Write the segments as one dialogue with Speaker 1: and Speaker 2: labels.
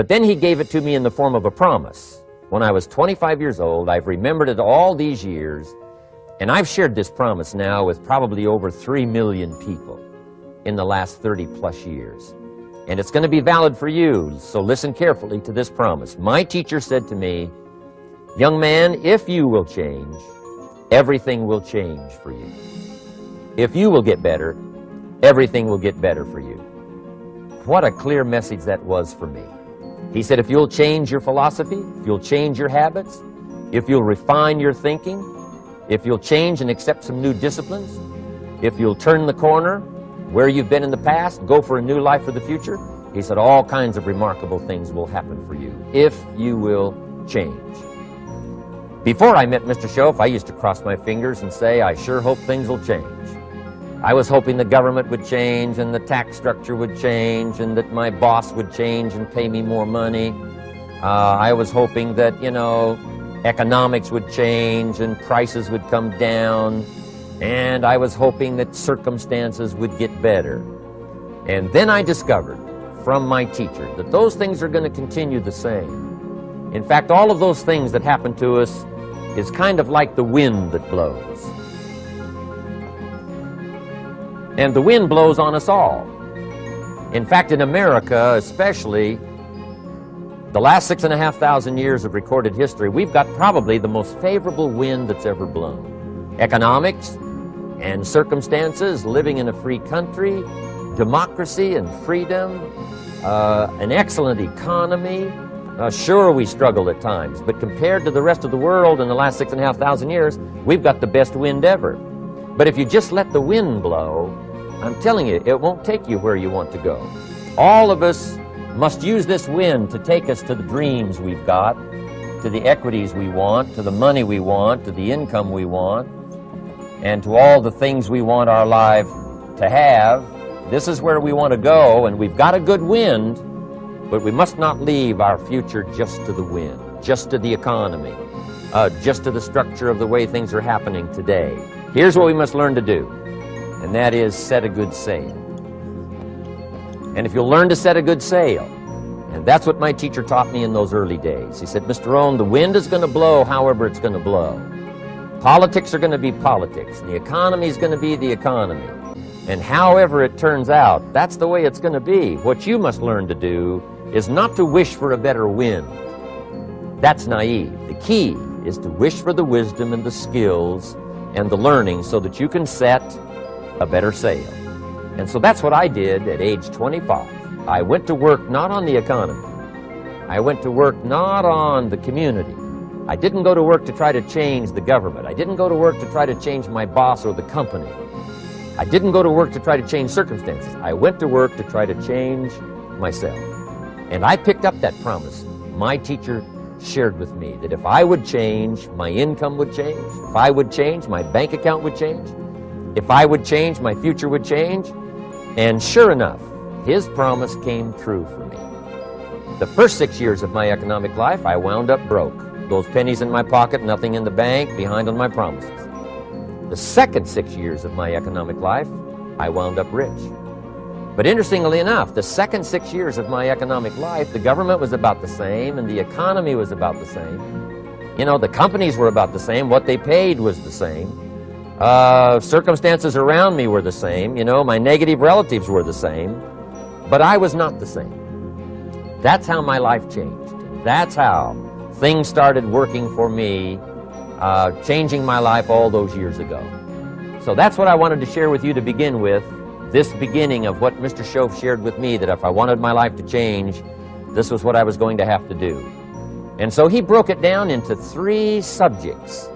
Speaker 1: But then he gave it to me in the form of a promise. When I was 25 years old, I've remembered it all these years, and I've shared this promise now with probably over 3 million people in the last 30 plus years. And it's going to be valid for you, so listen carefully to this promise. My teacher said to me, "Young man, if you will change, everything will change for you. If you will get better, everything will get better for you." What a clear message that was for me. He said, if you'll change your philosophy, if you'll change your habits, if you'll refine your thinking, if you'll change and accept some new disciplines, if you'll turn the corner where you've been in the past, go for a new life for the future, he said all kinds of remarkable things will happen for you if you will change. Before I met Mr. Shoaff, I used to cross my fingers and say, I sure hope things will change. I was hoping the government would change and the tax structure would change and that my boss would change and pay me more money. I was hoping that, economics would change and prices would come down. And I was hoping that circumstances would get better. And then I discovered from my teacher that those things are going to continue the same. In fact, all of those things that happen to us is kind of like the wind that blows. And the wind blows on us all. In fact, in America especially, the last 6,500 years of recorded history, we've got probably the most favorable wind that's ever blown. Economics and circumstances, living in a free country, democracy and freedom, an excellent economy. Sure, we struggle at times, but compared to the rest of the world in the last 6,500 years, we've got the best wind ever. But if you just let the wind blow, I'm telling you, it won't take you where you want to go. All of us must use this wind to take us to the dreams we've got, to the equities we want, to the money we want, to the income we want, and to all the things we want our life to have. This is where we want to go, and we've got a good wind, but we must not leave our future just to the wind, just to the economy, just to the structure of the way things are happening today. Here's what we must learn to do, and that is set a good sail. And if you'll learn to set a good sail, and that's what my teacher taught me in those early days. He said, Mr. Rohn, the wind is going to blow however it's going to blow. Politics are going to be politics, and the economy is going to be the economy. And however it turns out, that's the way it's going to be. What you must learn to do is not to wish for a better wind. That's naive. The key is to wish for the wisdom and the skills and the learning so that you can set a better sail. And so that's what I did at age 25. I went to work not on the economy. I went to work not on the community. I didn't go to work to try to change the government. I didn't go to work to try to change my boss or the company. I didn't go to work to try to change circumstances. I went to work to try to change myself. And I picked up that promise. My teacher shared with me that if I would change, my income would change. If I would change, my bank account would change. If I would change, my future would change. And sure enough, his promise came true for me. The first 6 years of my economic life, I wound up broke. Those pennies in my pocket, nothing in the bank, behind on my promises. The second 6 years of my economic life, I wound up rich. But interestingly enough, the second 6 years of my economic life, the government was about the same and the economy was about the same. The companies were about the same. What they paid was the same. Circumstances around me were the same. My negative relatives were the same. But I was not the same. That's how my life changed. That's how things started working for me, changing my life all those years ago. So that's what I wanted to share with you to begin with, this beginning of what Mr. Shoaff shared with me, that if I wanted my life to change, this was what I was going to have to do. And so he broke it down into 3 subjects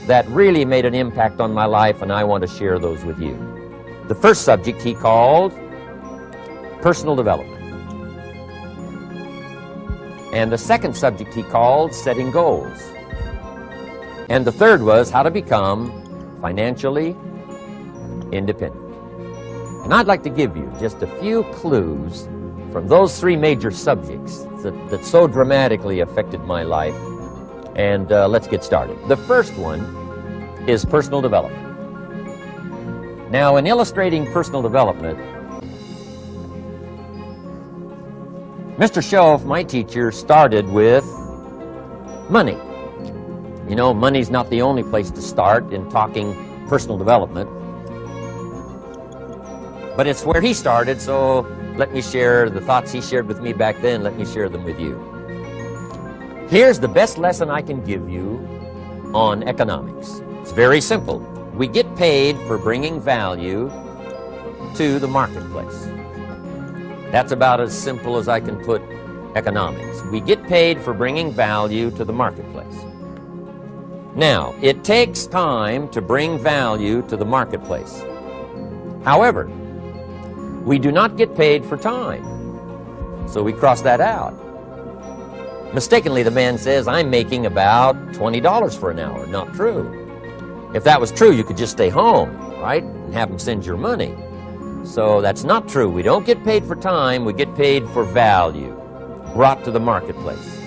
Speaker 1: that really made an impact on my life, and I want to share those with you. The first subject he called personal development. And the second subject he called setting goals. And the third was how to become financially independent. And I'd like to give you just a few clues from those 3 major subjects that so dramatically affected my life. And let's get started. The first one is personal development. Now, in illustrating personal development, Mr. Schoaf, my teacher, started with money. You know, money's not the only place to start in talking personal development, but it's where he started, so let me share the thoughts he shared with me back then. Let me share them with you. Here's the best lesson I can give you on economics. It's very simple. We get paid for bringing value to the marketplace. That's about as simple as I can put economics. We get paid for bringing value to the marketplace. Now, it takes time to bring value to the marketplace. However, we do not get paid for time, so we cross that out. Mistakenly, the man says, I'm making about $20 for an hour. Not true. If that was true, you could just stay home, right, and have him send your money. So that's not true. We don't get paid for time, we get paid for value brought to the marketplace.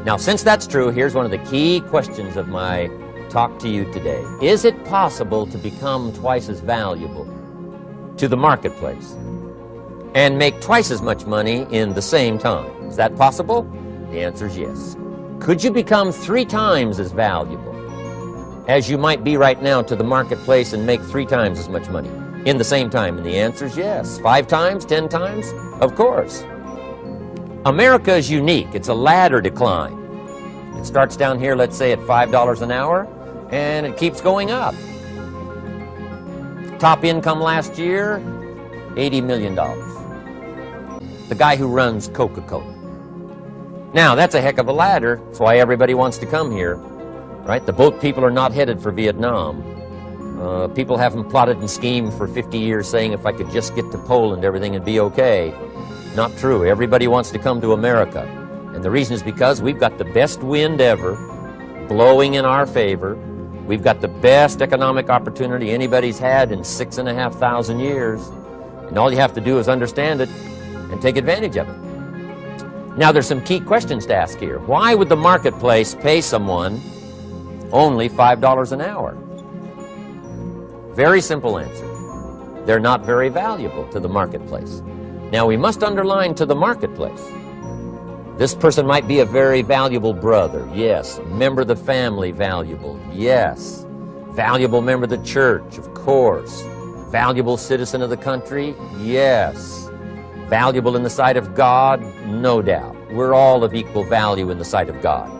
Speaker 1: Now, since that's true, here's one of the key questions of my talk to you today. Is it possible to become twice as valuable to the marketplace and make twice as much money in the same time? Is that possible? The answer is yes. Could you become 3 times as valuable as you might be right now to the marketplace and make 3 times as much money in the same time? And the answer is yes. 5 times, 10 times? Of course. America is unique. It's a ladder to climb. It starts down here, let's say, at $5 an hour, and it keeps going up. Top income last year, $80 million. The guy who runs Coca-Cola. Now, that's a heck of a ladder. That's why everybody wants to come here, right? The boat people are not headed for Vietnam. People haven't plotted and schemed for 50 years saying if I could just get to Poland, everything would be okay. Not true. Everybody wants to come to America. And the reason is because we've got the best wind ever blowing in our favor. We've got the best economic opportunity anybody's had in 6,500 years. And all you have to do is understand it and take advantage of it. Now, there's some key questions to ask here. Why would the marketplace pay someone only $5 an hour? Very simple answer. They're not very valuable to the marketplace. Now, we must underline to the marketplace. This person might be a very valuable brother, yes. Member of the family, valuable, yes. Valuable member of the church, of course. Valuable citizen of the country, yes. Valuable in the sight of God, no doubt. We're all of equal value in the sight of God.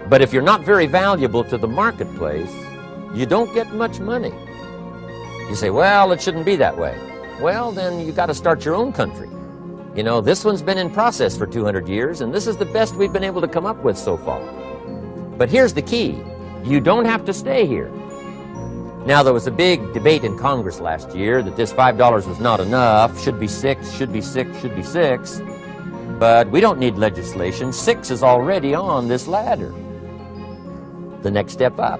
Speaker 1: But if you're not very valuable to the marketplace, you don't get much money. You say, well, it shouldn't be that way. Well, then you got to start your own country. You know, this one's been in process for 200 years, and this is the best we've been able to come up with so far. But here's the key. You don't have to stay here. Now, there was a big debate in Congress last year that this $5 was not enough, should be 6, should be 6, should be 6. But we don't need legislation. 6 is already on this ladder. The next step up.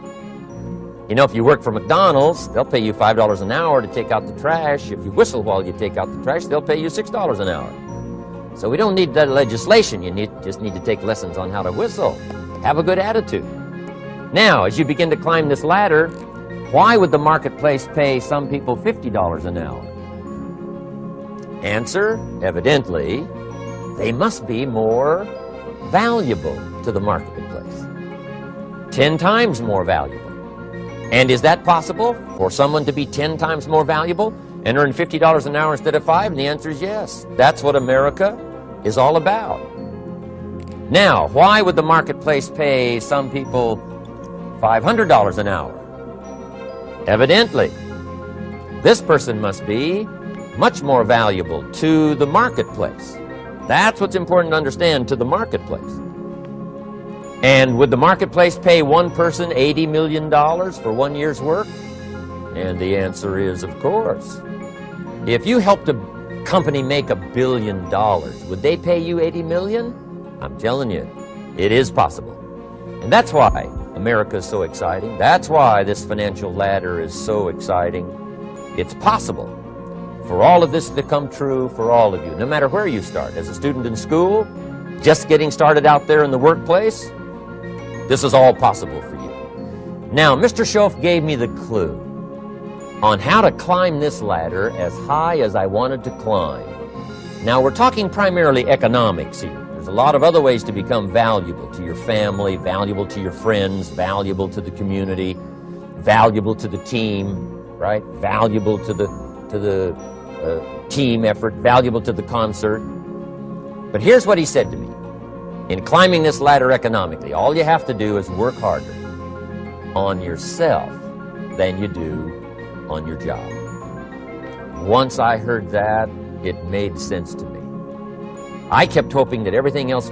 Speaker 1: You know, if you work for McDonald's, they'll pay you $5 an hour to take out the trash. If you whistle while you take out the trash, they'll pay you $6 an hour. So we don't need that legislation. You just need to take lessons on how to whistle. Have a good attitude. Now, as you begin to climb this ladder, why would the marketplace pay some people $50 an hour? Answer, evidently, they must be more valuable to the marketplace. 10 times more valuable. And is that possible for someone to be 10 times more valuable and earn $50 an hour instead of 5? And the answer is yes. That's what America is all about. Now, why would the marketplace pay some people $500 an hour? Evidently, this person must be much more valuable to the marketplace. That's what's important to understand, to the marketplace. And would the marketplace pay one person $80 million for 1 year's work? And the answer is, of course. If you helped a company make $1 billion, would they pay you $80 million? I'm telling you, it is possible. And that's why America is so exciting. That's why this financial ladder is so exciting. It's possible for all of this to come true for all of you, no matter where you start. As a student in school, just getting started out there in the workplace, this is all possible for you. Now, Mr. Schoaf gave me the clue on how to climb this ladder as high as I wanted to climb. Now, we're talking primarily economics here. There's a lot of other ways to become valuable to your family, valuable to your friends, valuable to the community, valuable to the team, right? Valuable to the team effort, valuable to the concert. But here's what he said to me. In climbing this ladder economically, all you have to do is work harder on yourself than you do on your job. Once I heard that, it made sense to me. I kept hoping that everything else would